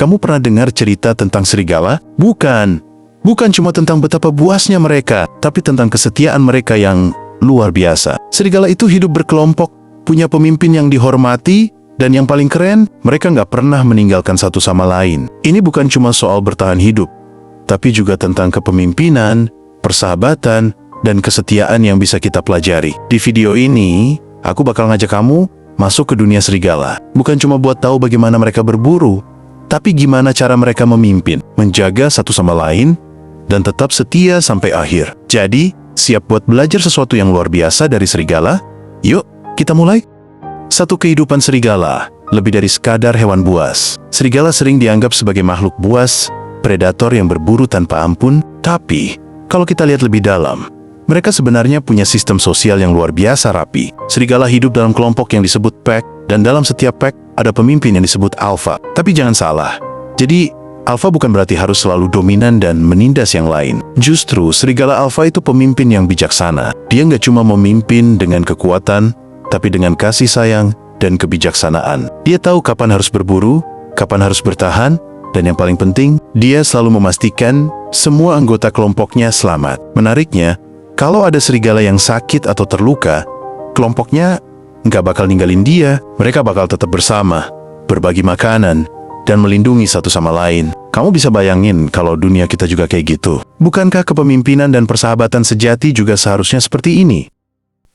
Kamu pernah dengar cerita tentang serigala? Bukan. Bukan cuma tentang betapa buasnya mereka, tapi tentang kesetiaan mereka yang luar biasa. Serigala itu hidup berkelompok, punya pemimpin yang dihormati, dan yang paling keren, mereka nggak pernah meninggalkan satu sama lain. Ini bukan cuma soal bertahan hidup, tapi juga tentang kepemimpinan, persahabatan, dan kesetiaan yang bisa kita pelajari. Di video ini, aku bakal ngajak kamu masuk ke dunia serigala. Bukan cuma buat tahu bagaimana mereka berburu, tapi gimana cara mereka memimpin, menjaga satu sama lain, dan tetap setia sampai akhir. Jadi, siap buat belajar sesuatu yang luar biasa dari serigala? Yuk, kita mulai. Satu kehidupan serigala, lebih dari sekadar hewan buas. Serigala sering dianggap sebagai makhluk buas, predator yang berburu tanpa ampun, tapi kalau kita lihat lebih dalam, mereka sebenarnya punya sistem sosial yang luar biasa rapi. Serigala hidup dalam kelompok yang disebut pack, dan dalam setiap pack ada pemimpin yang disebut alpha. Tapi jangan salah, jadi alpha bukan berarti harus selalu dominan dan menindas yang lain. Justru, serigala alpha itu pemimpin yang bijaksana. Dia nggak cuma memimpin dengan kekuatan, tapi dengan kasih sayang dan kebijaksanaan. Dia tahu kapan harus berburu, kapan harus bertahan, dan yang paling penting, dia selalu memastikan semua anggota kelompoknya selamat. Menariknya, kalau ada serigala yang sakit atau terluka, kelompoknya nggak bakal ninggalin dia. Mereka bakal tetap bersama, berbagi makanan, dan melindungi satu sama lain. Kamu bisa bayangin kalau dunia kita juga kayak gitu. Bukankah kepemimpinan dan persahabatan sejati juga seharusnya seperti ini?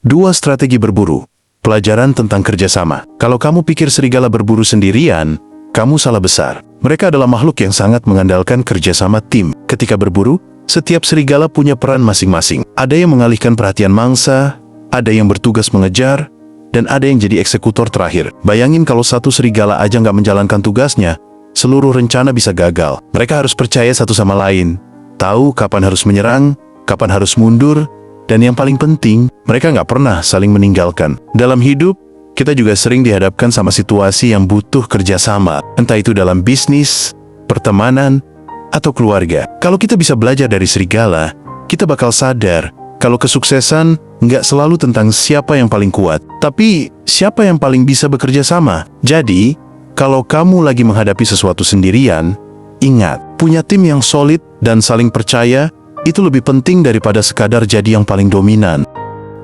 2 strategi berburu. Pelajaran tentang kerjasama. Kalau kamu pikir serigala berburu sendirian, kamu salah besar. Mereka adalah makhluk yang sangat mengandalkan kerjasama tim. Ketika berburu, setiap serigala punya peran masing-masing. Ada yang mengalihkan perhatian mangsa, ada yang bertugas mengejar, dan ada yang jadi eksekutor terakhir. Bayangin kalau satu serigala aja nggak menjalankan tugasnya, seluruh rencana bisa gagal. Mereka harus percaya satu sama lain, tahu kapan harus menyerang, kapan harus mundur, dan yang paling penting, mereka nggak pernah saling meninggalkan. Dalam hidup, kita juga sering dihadapkan sama situasi yang butuh kerjasama, entah itu dalam bisnis, pertemanan, atau keluarga. Kalau kita bisa belajar dari serigala, kita bakal sadar kalau kesuksesan nggak selalu tentang siapa yang paling kuat, tapi siapa yang paling bisa bekerja sama. Jadi, kalau kamu lagi menghadapi sesuatu sendirian, ingat, punya tim yang solid dan saling percaya itu lebih penting daripada sekadar jadi yang paling dominan.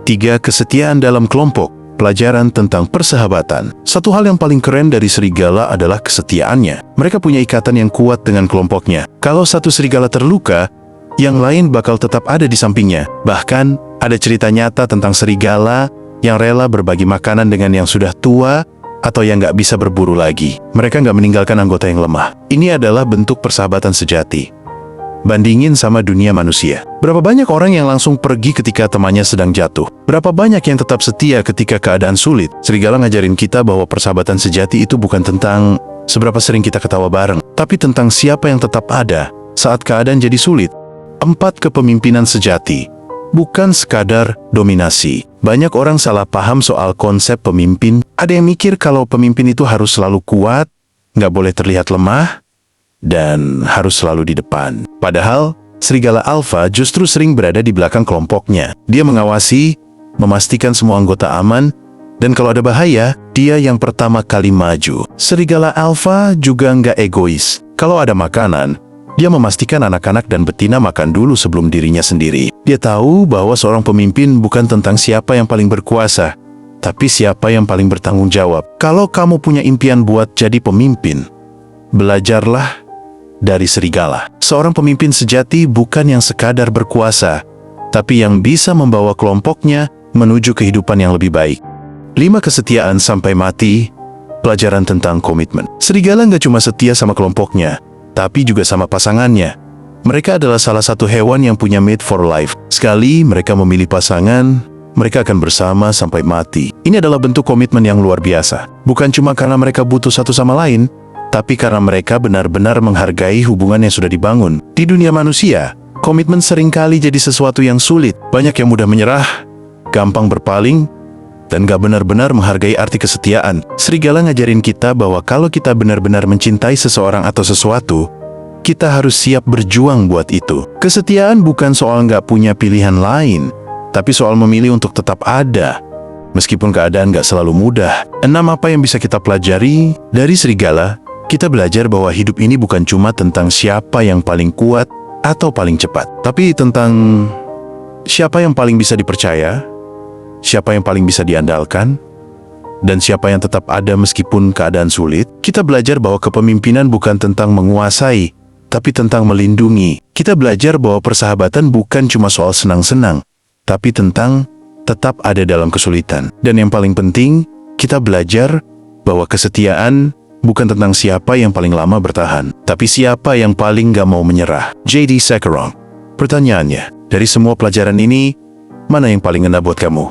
3. Kesetiaan dalam kelompok. Pelajaran tentang persahabatan. Satu hal yang paling keren dari serigala adalah kesetiaannya. Mereka punya ikatan yang kuat dengan kelompoknya. Kalau satu serigala terluka, yang lain bakal tetap ada di sampingnya. Bahkan, ada cerita nyata tentang serigala yang rela berbagi makanan dengan yang sudah tua atau yang nggak bisa berburu lagi. Mereka nggak meninggalkan anggota yang lemah. Ini adalah bentuk persahabatan sejati. Bandingin sama dunia manusia. Berapa banyak orang yang langsung pergi ketika temannya sedang jatuh? Berapa banyak yang tetap setia ketika keadaan sulit? Serigala ngajarin kita bahwa persahabatan sejati itu bukan tentang seberapa sering kita ketawa bareng, tapi tentang siapa yang tetap ada saat keadaan jadi sulit. 4. Kepemimpinan sejati. Bukan sekadar dominasi. Banyak orang salah paham soal konsep pemimpin. Ada yang mikir kalau pemimpin itu harus selalu kuat, nggak boleh terlihat lemah, dan harus selalu di depan. Padahal, serigala alfa justru sering berada di belakang kelompoknya. Dia mengawasi, memastikan semua anggota aman, dan kalau ada bahaya, dia yang pertama kali maju. Serigala alfa juga nggak egois. Kalau ada makanan, dia memastikan anak-anak dan betina makan dulu sebelum dirinya sendiri. Dia tahu bahwa seorang pemimpin bukan tentang siapa yang paling berkuasa, tapi siapa yang paling bertanggung jawab. Kalau kamu punya impian buat jadi pemimpin, belajarlah dari serigala. Seorang pemimpin sejati bukan yang sekadar berkuasa, tapi yang bisa membawa kelompoknya menuju kehidupan yang lebih baik. 5. Kesetiaan sampai mati. Pelajaran tentang komitmen. Serigala nggak cuma setia sama kelompoknya, tapi juga sama pasangannya. Mereka adalah salah satu hewan yang punya mate for life. Sekali mereka memilih pasangan, mereka akan bersama sampai mati. Ini adalah bentuk komitmen yang luar biasa. Bukan cuma karena mereka butuh satu sama lain, tapi karena mereka benar-benar menghargai hubungan yang sudah dibangun. Di dunia manusia, komitmen seringkali jadi sesuatu yang sulit. Banyak yang mudah menyerah, gampang berpaling, dan gak benar-benar menghargai arti kesetiaan. Serigala ngajarin kita bahwa kalau kita benar-benar mencintai seseorang atau sesuatu, kita harus siap berjuang buat itu. Kesetiaan bukan soal gak punya pilihan lain, tapi soal memilih untuk tetap ada, meskipun keadaan gak selalu mudah. 6. Apa yang bisa kita pelajari dari serigala? kita belajar bahwa hidup ini bukan cuma tentang siapa yang paling kuat atau paling cepat, tapi tentang siapa yang paling bisa dipercaya, siapa yang paling bisa diandalkan, dan siapa yang tetap ada meskipun keadaan sulit. Kita belajar bahwa kepemimpinan bukan tentang menguasai, tapi tentang melindungi. Kita belajar bahwa persahabatan bukan cuma soal senang-senang, tapi tentang tetap ada dalam kesulitan. Dan yang paling penting, kita belajar bahwa kesetiaan bukan tentang siapa yang paling lama bertahan, tapi siapa yang paling gak mau menyerah. J.D. Sekuron. Pertanyaannya, dari semua pelajaran ini, mana yang paling ngena buat kamu?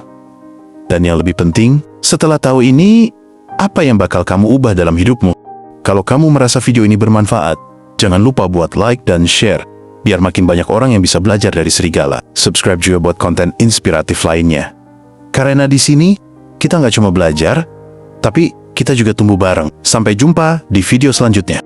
Dan yang lebih penting, setelah tahu ini, apa yang bakal kamu ubah dalam hidupmu? Kalau kamu merasa video ini bermanfaat, jangan lupa buat like dan share, biar makin banyak orang yang bisa belajar dari Serigala. Subscribe juga buat konten inspiratif lainnya. Karena di sini, kita nggak cuma belajar, tapi kita juga tumbuh bareng. Sampai jumpa di video selanjutnya.